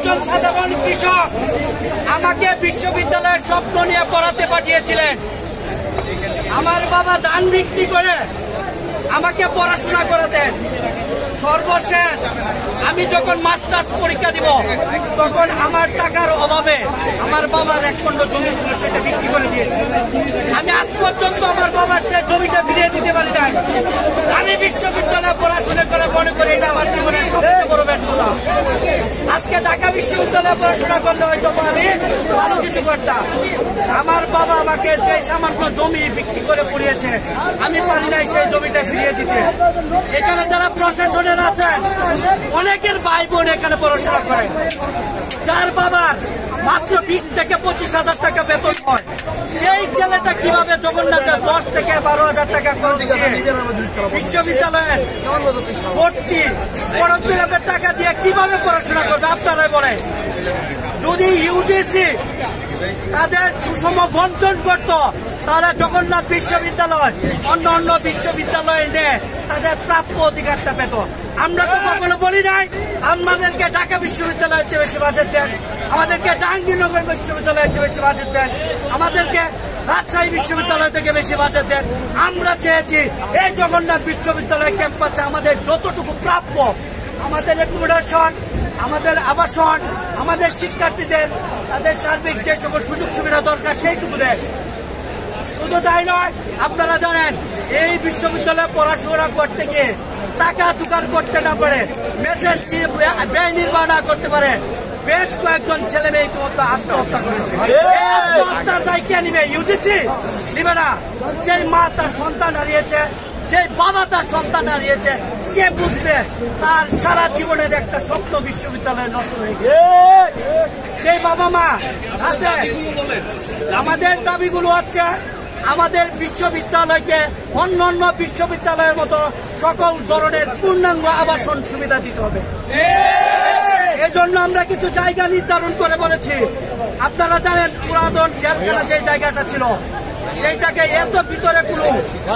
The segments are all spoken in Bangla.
একজন সাধারণ কৃষক আমাকে বিশ্ববিদ্যালয়ের স্বপ্ন নিয়ে পড়াতে পাঠিয়েছিলেন। আমার বাবা ধান বিক্রি করে আমাকে পড়াশোনা করাতেন। সর্বশেষ আমি যখন মাস্টার্স পরীক্ষা দিব তখন আমার টাকার অভাবে আমার বাবার এক খণ্ড জমি ছিল, সেটা বিক্রি করে দিয়েছি। আমি আজ পর্যন্ত আমার বাবার সে জমিটা ফিরিয়ে দিতে পারি নাই। আমি বিশ্ববিদ্যালয়ে পড়াশোনা করে মনে করি এটা আমার জীবনের সবচেয়ে বড় ব্যর্থতা। আজকে ঢাকা বিশ্ববিদ্যালয়ে পড়াশোনা করলে হয়তো আমি ভালো কিছু করতাম। আমার বাবা আমাকে যে সামান্য জমি বিক্রি করে পড়িয়েছে, আমি পারি নাই সেই জমিটা ফিরিয়ে দিতে। এখানে যারা প্রশাসনের আছেন, অনেকের ভাই বোন এখানে পড়াশোনা করে, যার বাবার মাত্র 20 থেকে 25,000 টাকা বেতন হয়, সেই ছেলেটা কিভাবে জগন্নাথের 10 থেকে 12,000 টাকা খরচ দিয়ে বিশ্ববিদ্যালয়ের ভর্তি পড়ক বিলাপের টাকা দিয়ে কিভাবে পড়াশোনা করবে আপনারাই বলেন। যদি ইউজিসি তাদের সুষম বন্টন করত, তাহলে জগন্নাথ বিশ্ববিদ্যালয় অন্য বিশ্ববিদ্যালয়ে নিয়ে তাদের প্রাপ্য অধিকারটা পেত। আমরা তো কখনো বলি নাই আমাদেরকে ঢাকা বিশ্ববিদ্যালয়ের চেয়ে বেশি বাজেট দেন, আমাদেরকে জাহাঙ্গীরনগর বিশ্ববিদ্যালয়ের চেয়ে বেশি বাজেট দেন, আমাদেরকে রাজশাহী বিশ্ববিদ্যালয় থেকে বেশি বাজেট দেন। আমরা চেয়েছি এই জগন্নাথ বিশ্ববিদ্যালয় ক্যাম্পাসে আমাদের যতটুকু প্রাপ্য, আমাদের অ্যাকোমোডেশন, আমাদের আবাসন, আমাদের শিক্ষার্থীদের তাদের সার্বিক যে সকল সুযোগ সুবিধা দরকার সেইটুকু দেয়। শুধু তাই নয়, আপনারা জানেন এই বিশ্ববিদ্যালয়ে পড়াশোনা করতে গিয়ে টাকা জোগাড় করতে না পারে, মেসের ব্যয় নির্বাহ না করতে পারে, বেশ কয়েকজন ছেলে মেয়ে আত্মহত্যা করেছে। এই আত্মহত্যার দায় কে নিবে? ইউজিসি নিবে না। যেই মা তার সন্তান হারিয়েছে, যে বাবা তার সন্তান হারিয়েছে, সে বুঝবে তার সারা জীবনের একটা স্বপ্ন বিশ্ববিদ্যালয়ে নষ্ট হয়ে গেছে। সেই বাবা মা আছে। আমাদের দাবিগুলো হচ্ছে আমাদের বিশ্ববিদ্যালয়কে অন্য বিশ্ববিদ্যালয়ের মতো সকল ধরনের পূর্ণাঙ্গ আবাসন সুবিধা দিতে হবে। এজন্য আমরা কিছু জায়গা নির্ধারণ করে বলেছি। আপনারা জানেন পুরাতন জেলখানা যে জায়গাটা ছিল, সেইটাকে এত ভিতরে কোনো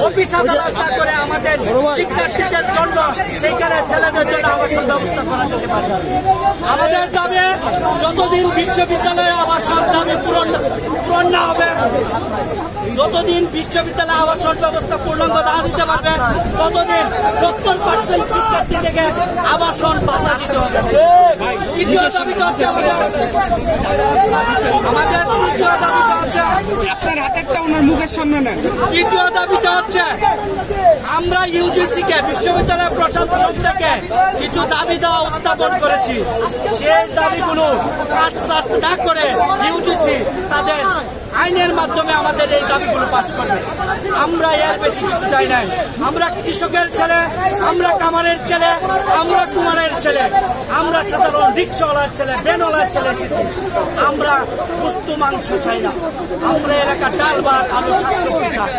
অফিস আদালত না করে আমাদের শিক্ষার্থীদের জন্য সেইখানে ছেলেদের জন্য আবাসন ব্যবস্থা করা যেতে পারে। আমাদের দাবি যতদিন বিশ্ববিদ্যালয়ের আবাসন দাবি পূরণ না হবে, যতদিন বিশ্ববিদ্যালয় আবাসন ব্যবস্থা পূর্ণাঙ্গ না দিতে পারবে, ততদিন 70% শিক্ষার্থী থেকে আবাসন বাধা দিতে হবে। তৃতীয় দাবিটা হচ্ছে আমাদের তৃতীয় দাবিটা হচ্ছে আপনার হাতেরটা ওনার মুখের সামনে নেন। তৃতীয় দাবিটা হচ্ছে আমরা ইউজিসি কে বিশ্ববিদ্যালয় প্রশাসন থেকে কিছু দাবি দেওয়া উত্থাপন করেছি। সেই দাবিগুলো কাটছাট না করে ইউজিসি তাদের আইনের মাধ্যমে আমাদের এই দাবিগুলো পাস করবে। আমরা এর বেশি কিছু চাই নাই। আমরা কৃষকের ছেলে, আমরা কামারের ছেলে, আমরা কুমারের ছেলে, আমরা সাধারণ রিক্সাওয়ালার ছেলে, ভ্যানওয়ালার ছেলে এসেছি। আমরা বস্তু মাংস চাই না। আমরা এলাকার ডাল ভাত আলু শাকসবজি চাই।